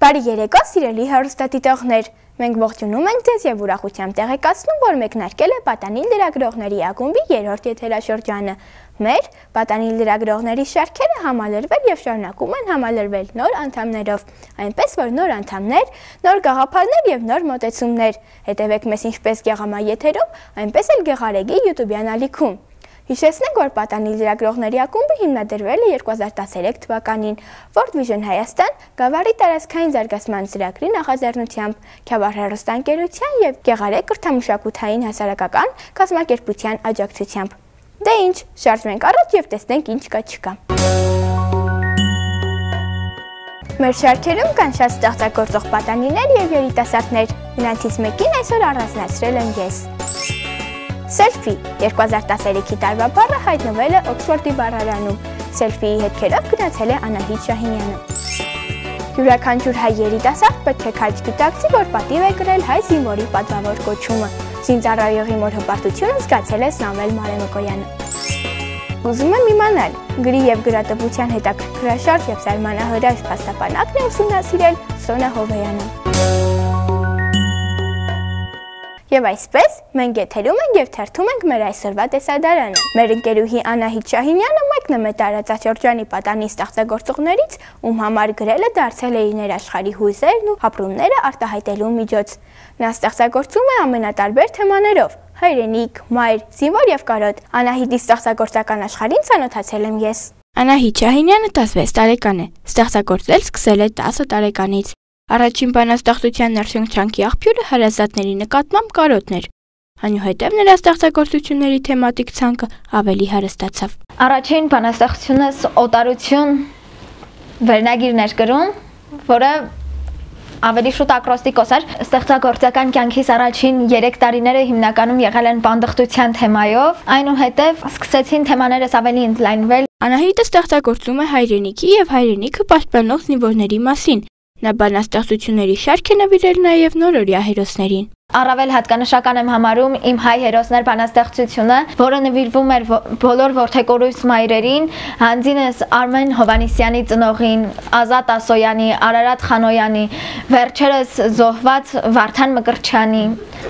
Բարի երեկո, սիրելի հեռուստադիտողներ, մենք ողջունում ենք ձեզ եւ ուրախությամբ տեղեկացնում, որ մեկնարկել է Պատանիլ լրագրողների ակումբի 3-րդ եթերաշրջանը։ Մեր Պատանիլ լրագրողների շարքերը համալրվել եւ շարունակում են համալրվել նոր անդամներով, այնպես որ նոր անդամներ, նոր գաղափարներ եւ նոր մոտեցումներ։ Հետևեք մեզ ինչպես Գեղամա եթերում, այնպես էլ Գեղարեգի YouTube-յան ալիքում։ Հիշեցնենք, որ Պատանիլ լրագրողների ակումբը հիմնադրվել է 2013 թվականին World Vision Հայաստան Գավառի տարածքային զարգացման ծրագրի նախաձեռնությամբ, Քյավառ հեռուստաընկերության եւ Գեղարեգ կրթամշակութային հասարակական կազմակերպության աջակցությամբ։ Դե ինչ, շարժվենք առաջ եւ տեսնենք ինչ կա չկա։ Մեր շարքերում կան շատ ստեղծագործող պատանիներ եւ երիտասարդներ, նրանցից մեկին այսօր առանձնացրել եմ ես։ Սելֆի 2013-ի տարվա բառը հայտնվել է Օքսֆորդի բառարանում։ Սելֆիի հետքերով գնացել է Անահիտ Շահինյանը։ Յուրաքանչյուր հայ երիտասարդ պետք է քաջ գիտակցի, որ պատիվ է կրել հայ զինվորի պատվավոր կոչումը։ Զինծառայողի մոր հպարտությունը զգացել է Սամվել Մարեմկոյանը։ Ուզում եմ իմանալ, գրի եւ գրատվության հետաքրքրաշարժ եւ զարմանահրաշ փաստաբանակն է ուսումնասիրել Սոնա Հովեյանը։ Եվ այսպես, մենք եթերում ենք եւ թերթում ենք մեր այսօրվա տեսադարանը։ Մեր ընկերուհի Անահիտ Շահինյանը մեկն է մեր տարածաշրջանի պատանի ստեղծագործողներից, ում համար գրելը դարձել է իր աշխարհի հույզերն ու ապրումները արտահայտելու միջոց։ Նա ստեղծագործում է ամենատարբեր թեմաներով՝ հայրենիք, մայր, զինվոր եւ կարոտ։ Անահիտի ստեղծագործական աշխարհին ծանոթացել եմ ես։ Անահիտ Շահինյանը 16 տարեկան է, ստեղծագործել սկսել է 10 տարեկանից։ Առաջին բանաստեղծության ներշնչանքի աղբյուրը հարազատների նկատմամբ կարոտն էր։ Այնուհետև նրա ստեղծագործությունների թեմատիկ ցանկը ավելի հարստացավ։ Առաջին բանաստեղծությունս օտարություն վերնագիրն էր գրում, որը ավելի շուտ ակրոստիկոս էր։ Ստեղծագործական կյանքիս առաջին 3 տարիները հիմնականում եղել են բանդխտության թեմայով, այնուհետև սկսեցին թեմաներս ավելի ընդլայնվել։ Անահիտը ստեղծագործում է հայրենիքի եւ հայրենիքը պաշտպանող զինվորների մասին։ Նա բանաստեղծությունների շարք է նվիրել նաև նորօրյա հերոսներին։ Առավել հատկանշական եմ համարում իմ հայ հերոսներ բանաստեղծությունը, որը նվիրվում էր բոլոր որդեկորույս մայրերին, հանձինս Արմեն Հովանիսյանի ծնողին, Ազատ Ասոյանի, Արարատ Խանոյանի, վերջերս զոհված Վարդան Մկրտչյանի։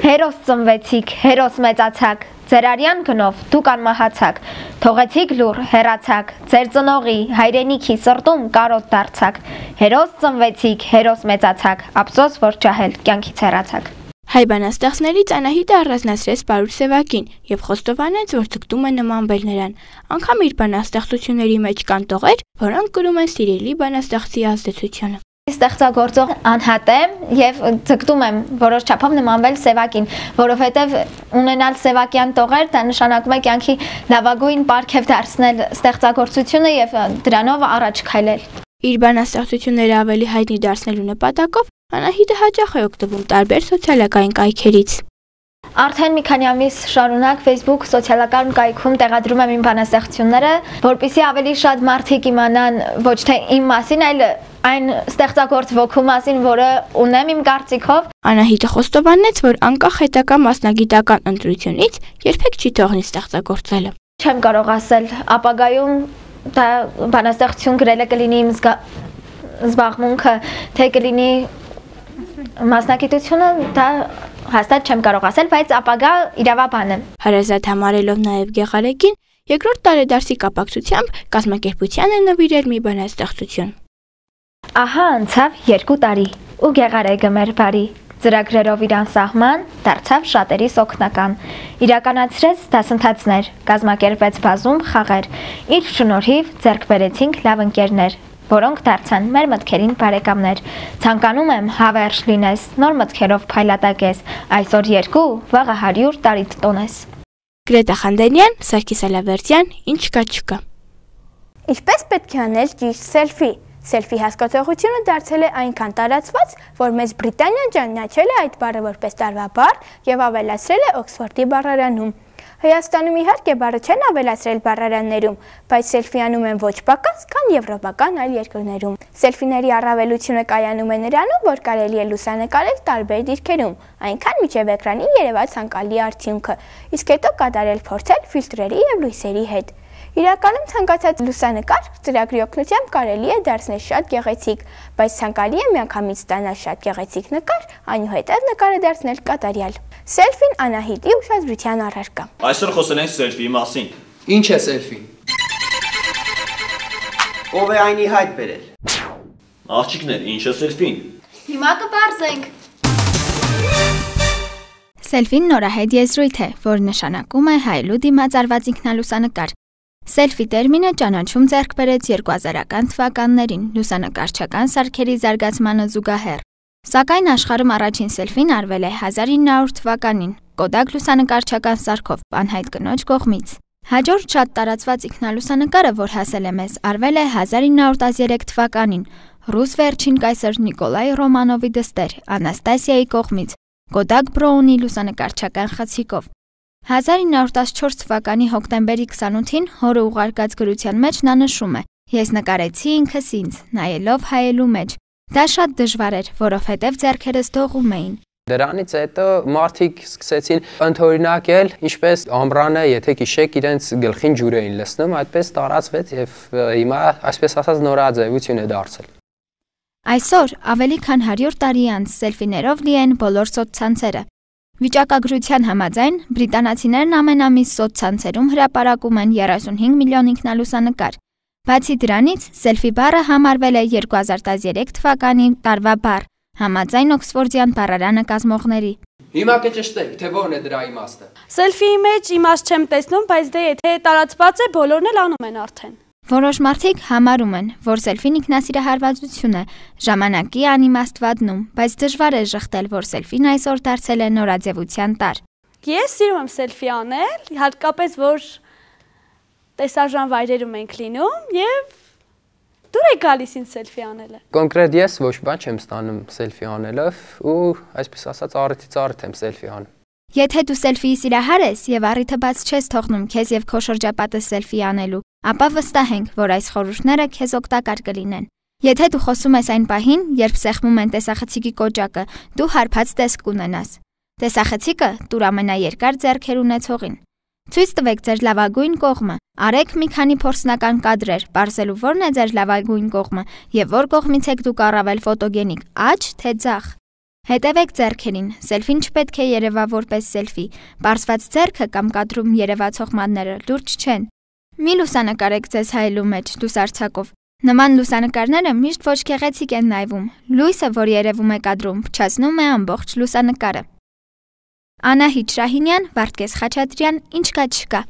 Հերոս ծնվեցիք, հերոս մեծացաք, ձեր արյան գնով դուք անմահացաք, թողեցիք լուր, հեռացաք, ձեր ծնողի, հայրենիքի սրտում կարոտ դարձաք, հերոս ծնվեցիք, հերոս մեծացաք, ափսոս որ ջահել կյանքից հեռացաք։ Հայ բանաստեղծներից Անահիտը առանձնացրեց Պարուր Սևակին եւ խոստովանեց, որ ձգտում է նմանվել նրան։ Անգամ իր բանաստեղծությունների մեջ կան տողեր, որոնք կրում են սիրելի բանաստեղծի ազդեցությունը։ Ստեղծագործող անհատ եմ եւ ձգտում եմ որոշ չափով նմանվել Սևակին, որովհետեւ ունենալ Սևակյան տողեր դա նշանակում է կյանքի լավագույն պարգև դարձնել ստեղծագործությունը եւ դրանով առաջ քայլել։ Իր բանաստեղծությունները ավելի հայտնի դարձնելու նպատակով Անահիտը հաճախ է օգտվում տարբեր սոցիալական կայքերից։ Արդեն մի քանի ամիս շարունակ Facebook սոցիալական կայքում տեղադրում եմ իմ բանաստեղծությունները, որպեսզի ավելի շատ մարդիկ իմանան ոչ թե իմ մասին, այլ այն ստեղծագործ ոգու մասին, որը ունեմ իմ կարծիքով։ Անահիտը խոստովանեց, որ անկախ հետագա մասնագիտական ընտրությունից երբեք չի թողնի ստեղծագործելը։ Չեմ կարող ասել, ապագայում դա բանաստեղծություն գրելը կլինի իմ զբաղմունքը, թե կլինի մասնագիտությունը, դա հաստատ չեմ կարող ասել, բայց ապագա իրավաբան եմ։ Հարազատ համարելով նաև Գեղարեգին, երկրորդ տարեդարձի կապակցությամբ կազմակերպության է նվիրել մի բանաստեղծություն։ Ահա անցավ 2 տարի, ու Գեղարեգը մեր բարի ծրագրերով իր անսահման դարձավ շատերիս օգնական։ Իրականացրեց դասընթացներ, կազմակերպեց բազում խաղեր։ Իր շնորհիվ ձեռք բերեցինք լավ ընկերներ, որոնք դարձան մեր մտքերին բարեկամներ։ Ցանկանում եմ հավերժ լինես, նոր մտքերով փայլատակես, այսօր 2, վաղը 100 տարի տոնես։ Գրետա Խանդենյան, Սարգիս Ալավերդյան, ինչ կա չկա։ Ինչպես պետք է անել ճիշտ սելֆի։ Սելֆի հասկացողությունը դարձել է այնքան տարածված, որ Մեծ Բրիտանիան ճանաչել է այդ բառը որպես տարվա բառ եւ ավելացրել է Օքսֆորդի բառարանում։ Հայաստանում իհարկե բառը չեն ավելացրել բառարաններում, բայց սելֆիանում են ոչ պակաս, քան եվրոպական այլ երկրներում։ Սելֆիների առավելությունը կայանում է նրանում, որ կարելի է լուսանկարել տարբեր դիրքերում, այնքան մինչև էկրանին երևա ցանկալի արդյունքը, իսկ հետո կատարել փորձել ֆիլտրերի եւ լույսերի հետ։ Իրականում ցանկացած լուսանկար ծրագրի օգնությամբ կարելի է դարձնել շատ գեղեցիկ, բայց ցանկալի է միանգամից ստանալ շատ գեղեցիկ նկար, այնուհետև նկարը դարձնել կատարյալ։ Սելֆին Անահիտի ուշադրության առարկա։ Այսօր խոսել ենք սելֆիի մասին։ Ինչ է սելֆին։ Ով է այնի հայտ բերել։ Աղջիկներ, ինչ է սելֆին։ Հիմա կբարձենք։ Սելֆին նորահայտ եզրույթ է, որ նշանակում է հայելու դիմաց արված ինքնալուսանկար։ Սելֆի տերմինը ճանաչում ձեռք բերեց 2000-ական թվականներին լուսանկարչական սարքերի զարգացմանը զուգահեռ։ Սակայն աշխարհում առաջին սելֆին արվել է 1900 թվականին Kodak լուսանկարչական սարքով անհայտ կնոջ կողմից։ Հաջորդ շատ տարածված ինքնալուսանկարը, որ հասել է մեզ, արվել է 1913 թվականին ռուս վերջին կայսր Նիկոլայ Ռոմանովի դստեր Անաստասիայի կողմից Kodak Brown-ի լուսանկարչական խցիկով։ 1914 թվականի հոկտեմբերի 28-ին հորը ուղարկած գրության մեջ նա նշում է. «Ես նկարեցի ինքս ինձ, նայելով հայելու մեջ։ Դա շատ դժվար էր, որովհետև ձեռքերս դողում էին»։ Դրանից հետո մարդիկ սկսեցին ընդօրինակել, ինչպես ամռանը, եթե գիշեք իրենց գլխին ջուր էին լցնում, այդպես տարածվեց եւ հիմա, այսպես ասած, նորաձևություն է դարձել։ Այսօր ավելի քան 100 տարի անց սելֆիներով լի են բոլոր սոցցանցերը։ Վիճակագրության համաձայն բրիտանացիներն ամենամիս սոցցանցերում հրապարակում են 35 միլիոն ինքնալուսանկար։ Բացի դրանից, սելֆի բառը համարվել է 2013 թվականի տարվա բառ, համաձայն Օքսֆորդյան բառարանը կազմողների։ Հիմա կճշտենք, թե որն է դրա իմաստը։ Սելֆիի մեջ իմաստ չեմ տեսնում, բայց դե եթե տարածված է, բոլորն էլ անում են արդեն։ Որոշ մարդիկ համարում են, որ սելֆին ինքնասիրահարվածություն է, ժամանակի անիմաստվատնում, բայց դժվար է շղթել, որ սելֆին այսօր դարձել է նորաձևության տարր։ Ես սիրում եմ սելֆի անել, հատկապես որ տեսարժան վայրերում ենք լինում եւ դուր է գալիս ինձ սելֆի անելը։ Կոնկրետ ես ոչ բան չեմ ստանում սելֆի անելով ու այսպես ասած առիթից առիթ եմ սելֆի անում։ Եթե դու սելֆիի սիրահար ես եւ առիթը բաց չես թողնում քեզ եւ քո շրջապատը սելֆի անելու, ապա վստահ ենք, որ այս խորհուրդները քեզ օգտակար կլինեն։ Եթե դու խոսում ես այն պահին, երբ սեղմում են տեսախցիկի կոճակը, դու հարբած տեսք կունենաս։ Տեսախցիկը տուր ամենաերկար ձեռքեր ունեցողին։ Ցույց տվեք ձեր լավագույն կողմը։ Արեք մի քանի փորձնական կադրեր, բարձելու որն է ձեր լավագույն կողմը եւ որ կողմից եք դուք առավել ֆոտոգենիկ՝ աջ թե ձախ։ Հետևեք ձեռքերին, սելֆին չպետք է երևա որպես սելֆի, բարձված ձեռքը կամ կադրում երևացող մանները լուրջ չեն։ Մի լուսանկարեք ձեզ հայելու մեջ լուսարձակով։ Նման լուսանկարները միշտ ոչ գեղեցիկ են նայվում, լույսը, որ երևում է կադրում, փչացնում է ամբողջ լուսանկարը։ Անահիտ Շահինյան, Վարդգես Խաչատրյան, ինչ կա չկա։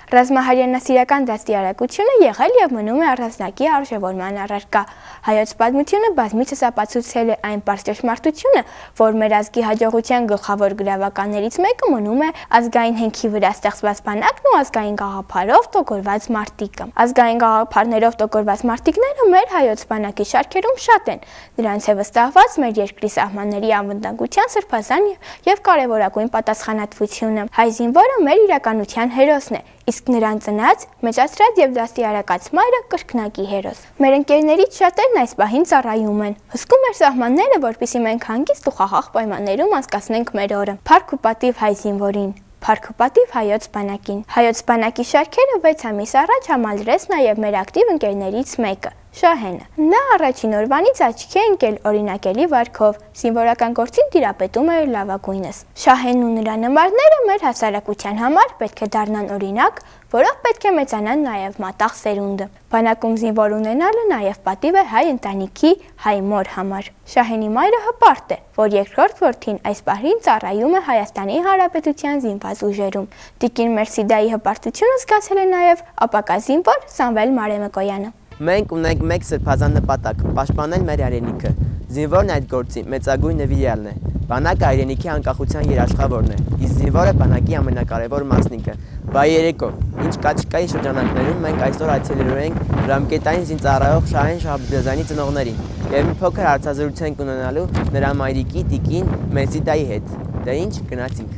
Ռազմահարյանասիրական դաստիարակությունը եղել եւ մնում է առանձնակի արժևորման առարկա։ Հայոց պատմությունը բազմիցս ապացուցել է այն պարզ ճշմարտությունը, որ մեր ազգի հաջողության գլխավոր գրավականներից մեկը մնում է ազգային հենքի վրա ստեղծված բանակն ու ազգային գաղափարով տոգորված մարտիկը։ Ազգային գաղափարներով տոգորված մարտիկները մեր հայոց բանակի շարքերում շատ են։ Դրանց է վստահված մեր երկրի սահմանների անվտանգության սրբազան եւ կարեւորագույն պատասխանատվությունը։ Հայ զինվորը մեր իրականության հերոսն է, իսկ նրան ծնած, մեծացրած եւ դաստիարակած մայրը կրկնակի հերոս։ Մեր ընկերներից շատերն այս պահին ծառայում են։ Հսկում մեր սահմանները, որպեսզի մենք հանգիստ ու խաղաղ պայմաններում անցկացնենք մեր օրը։ Փառք ու պատիվ հայ զինվորին։ Փառք ու պատիվ հայոց բանակին։ Հայոց բանակի շարքերը 6 ամիս առաջ համալրեց նաև մեր ակտիվ ընկերներից մեկը՝ Շահենը։ Նա առաջին օրվանից աչքի է ընկել օրինակելի վարքով, զինվորական գործին տիրապետում էր լավագույնս։ Շահենն ու նրա նմարները մեր հասարակության համար պետք է դառնան օրինակ, որով պետք է մեծանան նաև մատաղ սերունդը։ Բանակում զինվոր ունենալը նաև պատիվ է հայ ընտանիքի, հայ մոր համար։ Շահենի մայրը հպարտ է, որ երկրորդ որդին այս պահին ծառայում է Հայաստանի Հանրապետության զինված ուժերում։ Տիկին Մերսիդայի հպարտությունը զգացել է նաև ապակա զինվոր Սամվել Մարեմկոյանը։ Մենք ունենք մեկ սրբազան նպատակ՝ պաշտպանել մեր հայրենիքը։ Զինվորն այդ գործի մեծագույն նվիրյալն է։ Բանակը հայրենիքի անկախության երաշխավորն է, իսկ զինվորը բանակի ամենակարևոր մասնիկը։ Բայ երեկո, ինչ կա-չկայի շրջանակներում մենք այսօր այցելելու ենք ժամկետային զինծառայող Շահեն Շահաբզյանի ծնողներին եւ մի փոքր հարցազրույց ունենալու նրա մայրիկի տիկին Մերսիդայի հետ։ Դե ինչ, գնացինք։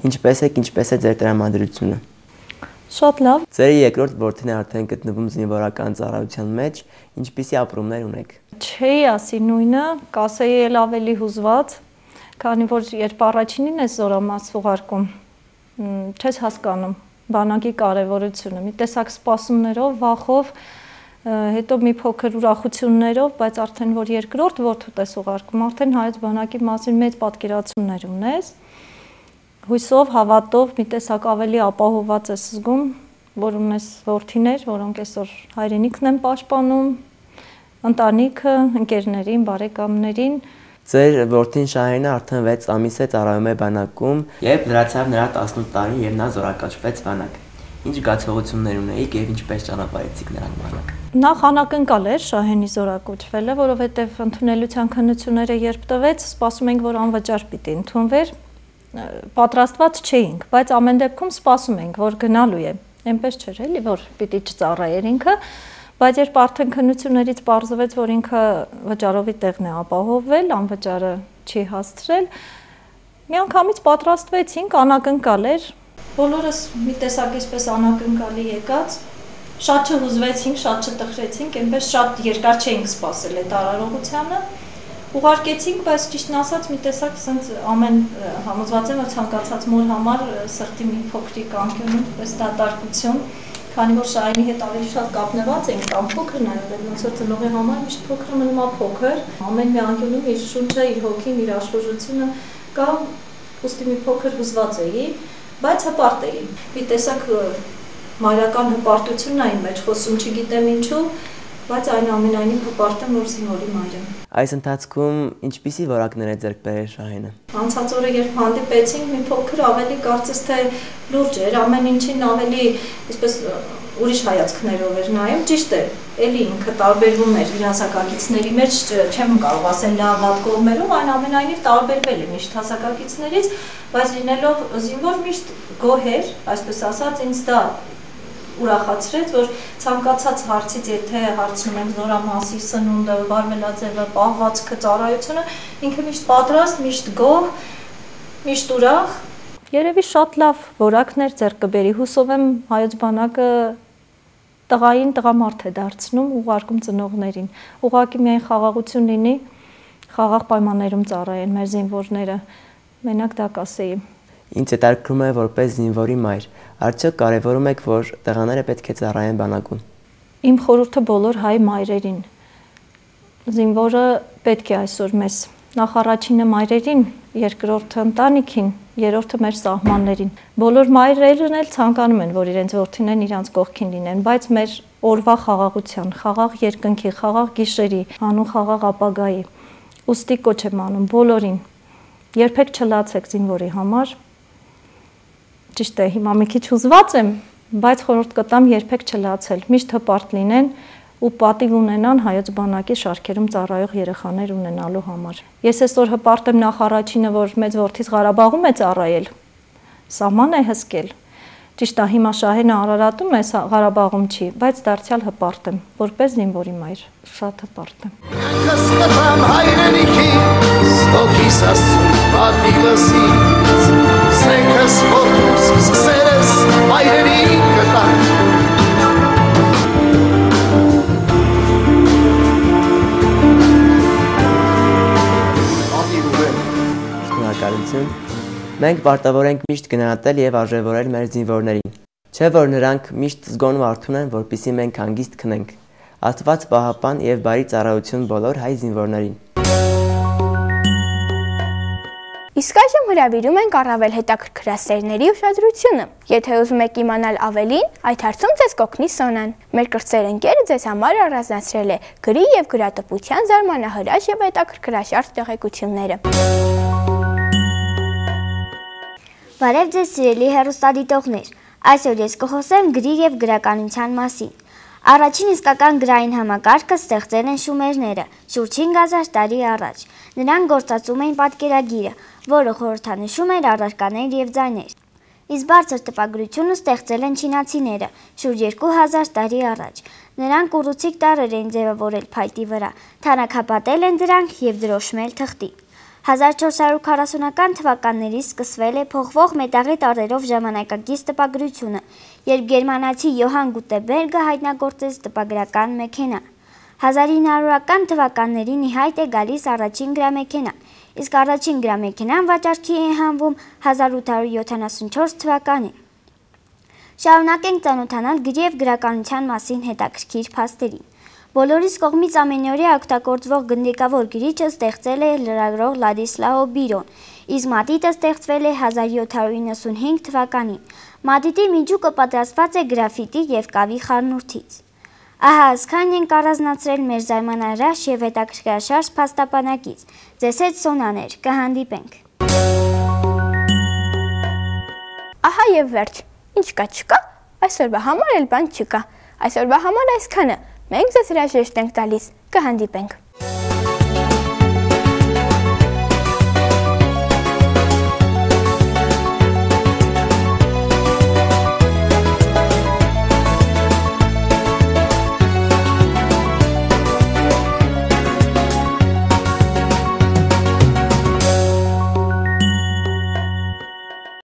Ինչպես է ձեր տրամադրությունը։ Շատ լավ։ Ձեր երկրորդ որդին է արդեն գտնվում զինվորական ծառայության մեջ, ինչպիսի ապրումներ ունեք։ Չէի ասի նույնը, կասեի էլ ավելի հուզված, քանի որ երբ առաջինին ես զորամաս ուղարկում, չես հասկանում բանակի կարևորությունը, մի տեսակ սպասումներով, վախով, հետո մի փոքր ուրախություններով, բայց արդեն որ երկրորդ որդուդ ես ուղարկում, արդեն հայոց բանակի մասին մեծ պատկերացումներ ունես, հույսով, հավատով, մի տեսակ ավելի ապահովված ես զգում, որ ունես որդիներ, որոնք այսօր հայրենիքն են պաշտպանում, ընտանիքը, ընկերներին, բարեկամներին։ Ձեր որդին Շահերն արդեն 6 ամիս է ծառայում է բանակում, երբ լրացավ նրա 18 տարին եւ նա զորակաչվեց բանակ։ Ինչ զգացողություններ ունեիք եւ ինչպես ճանապարհեցիք նրան բանակ։ Նախ անակնկալ էր Շահենի զորակոչվելը, որովհետեւ ընդունելության քննությունները երբ տվեց, սպասում ենք, որ անվճար պիտի ընդունվեր, պատրաստված չէինք, բայց ամեն դեպքում սպասում ենք, որ գնալու է։ Այնպես չէր էլի, որ պիտի չծառայեր ինքը, բայց երբ արդեն քննություններից պարզվեց, որ ինքը վճարովի տեղն է ապահովվել, անվճարը չի հասցրել, միանգամից պատրաստվեցինք, անակնկալ էր, բոլորս մի տեսակ այսպես անակնկալի եկած, շատ չհուզվեցինք, շատ չտխրեցինք, այնպես շատ երկար չէինք սպասել այդ արարողությանը, ուղարկեցինք, բայց ճիշտն ասած մի տեսակ սենց ամեն համոզված եմ, որ ցանկացած մոր համար սրտի մի փոքրիկ անկյունում, պես դատարկություն, քանի որ Շահենի հետ ավելի շատ կապնված ենք, կամ փոքր նաև ոնց որ ծնողի համար միշտ փոքրը մնում է փոքր, ամեն մի անկյունում իր շունչը, իր հոգին, իր աշխուժությունը կա, ուստի մի փոքր հուզված էի, բայց հպարտ էի։ Մի տեսակ մայրական հպարտությունն է իմ մեջ, խոսում չգիտեմ ինչու, բայց այնուամենայնիվ հպարտ եմ, որ զինվորի մայր եմ։ Այս ընթացքում ինչպիսի որակներ է ձեռք բերել Շահենը։ Անցած օրը երբ հանդիպեցինք, մի փոքր ավելի կարծես թե լուրջ էր, ամեն ինչին ավելի այսպես ուրիշ հայացքներով էր նայում, ճիշտ է, էլի ինքը տարբերվում էր իր հասակակիցների մեջ, չեմ կարող ասել լավ վատ կողմերով, այնուամենայնիվ տարբերվել է միշտ հասակակիցներից, բայց լինելով զինվոր միշտ գոհ էր, այսպես ասած, ինձ դա ուրախացրեց, որ ցանկացած հարցից, եթե հարցնում եմ զորամասի սնունդը, վարվելաձևը, պահվածքը, ծառայությունը, ինքը միշտ պատրաստ, միշտ գոհ, միշտ ուրախ։ Երևի շատ լավ որակներ ձեռք կբերի, հուսով եմ հայոց բանակը տղային տղամարդ է դարձնում, ուղարկում ծնողներին։ Ուղղակի միայն խաղաղություն լինի, խաղաղ պայմաններում ծառայեն մեր զինվորները, մենակ դա կասեի։ Ինձ հետաքրքրում է որպես զինվորի մայր, արդյոք կարևորում եք, որ տղաները պետք է ծառայեն բանակում։ Իմ խորհուրդը բոլոր հայ մայրերին։ Զինվորը պետք է այսօր մեզ նախ առաջինը մայրերին, երկրորդը ընտանիքին, երրորդը մեր սահմաններին։ Բոլոր մայրերն էլ ցանկանում են, որ իրենց որդիներն իրանց կողքին լինեն, բայց մեր օրվա խաղաղության, խաղաղ երկնքի, խաղաղ գիշերի, անուն խաղաղ ապագայի։ Ուստի կոչ եմ անում բոլորին։ Երբեք չլացեք զինվորի համար։ Ճիշտ է, հիմա մի քիչ հուզված եմ, բայց խորհուրդ կտամ երբեք չլացել, միշտ հպարտ լինեն ու պատիվ ունենան հայոց բանակի շարքերում ծառայող երեխաներ ունենալու համար։ Ես այսօր հպարտ եմ նախ առաջինը, որ մեծ որդիս Ղարաբաղում է ծառայել, սահման է հսկել։ Ճիշտ է, հիմա Շահենը Արարատում է, Ղարաբաղում չի, բայց դարձյալ հպարտ եմ, որպես զինվորի մայր, շատ հպարտ եմ։ Շնորհակալություն։ Մենք պարտավոր ենք միշտ գնահատել եւ արժևորել մեր զինվորներին։ Չէ՞ որ նրանք միշտ զգոն ու արթուն են, որպեսզի մենք հանգիստ քնենք։ Աստված պահապան եւ բարի ծառայություն բոլոր հայ զինվորներին։ Իսկ այժմ հրավիրում ենք առավել հետաքրքրասերների ուշադրությունը։ Եթե ուզում եք իմանալ ավելին, այդ հարցում ձեզ կօգնի Սոնան։ Մեր կրտսեր ընկերը ձեզ համար առանձնացրել է գրի եւ գրատպության զարմանահրաշ եւ հետաքրքրաշարժ տեղեկությունները։ Բարև ձեզ սիրելի հեռուստադիտողներ, այսօր ես կխոսեմ գրի և գրականության մասին։ Առաջին իսկական գրային համակարգը ստեղծել են շումերները շուրջ 5000 տարի առաջ։ Նրանք գործածում էին պատկերագիրը, որը խորհրդանշում էր առարկաներ և ձայներ։ Իսկ բարձր տպագրությունը ստեղծել են չինացիները շուրջ 2000 տարի առաջ։ Նրանք ուռուցիկ տարրեր էին ձևավորել փայտի վրա, թանաքապատել են դրանք և դրոշմել թղթի։ 1440-ական թվականներից սկսվել է փոխվող մետաղի տարրերով ժամանակակից տպագրությունը, երբ գերմանացի Յոհան Գուտենբերգը հայտնագործեց տպագրական մեքենա։ 1900-ական թվականներին ի հայտ է գալիս առաջին գրամեքենան, իսկ առաջին գրամեքենան վաճառքի է հանվում 1874 թվականին։ Շարունակենք ծանոթանալ գրի եւ գրականության մասին հետաքրքիր փաստերին։ Բոլորիս կողմից ամենօրյա օգտագործվող գնդիկավոր գրիչը ստեղծել է լրագրող Լադիսլաո Բիրոն, իսկ մատիտը ստեղծվել է 1795 թվականին։ Մատիտի միջուկը պատրաստված է գրաֆիտի եւ կավի խառնուրդից։ Ահա այսքանն ենք առանձնացրել մեր զարմանահրաշ եւ հետաքրքրաշարժ փաստաբանակից։ Ձեզ հետ Սոնաներ, կհանդիպենք։ Ահա եւ վերջ։ Ինչ կա չկա, այսօրվա համար էլ բան չկա։ Այսօրվա համար այսքանը։ Մենք ձեզ հրաժեշտ ենք տալիս, կհանդիպենք։